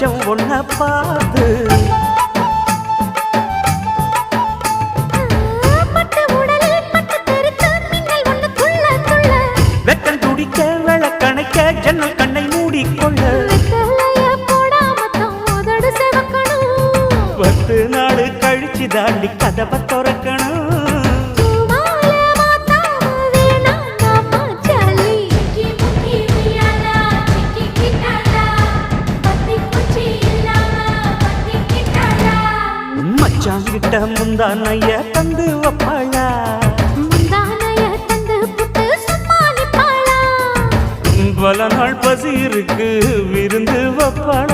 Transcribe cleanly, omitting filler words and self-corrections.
மச்சம் ஒன்ன பார்த்து வெக்கம் துடிக்க விளக்கணைக்க ஜன்னல் கண்ணை மூடிக்கொள்ள 10 நாள் கழிச்சு தாண்டி கதவை திறக்கணும் மச்சாங்கிட்ட முந்தானைய தந்து வப்பாளா பல நாள் பசி இருக்கு விருந்து வப்பாளா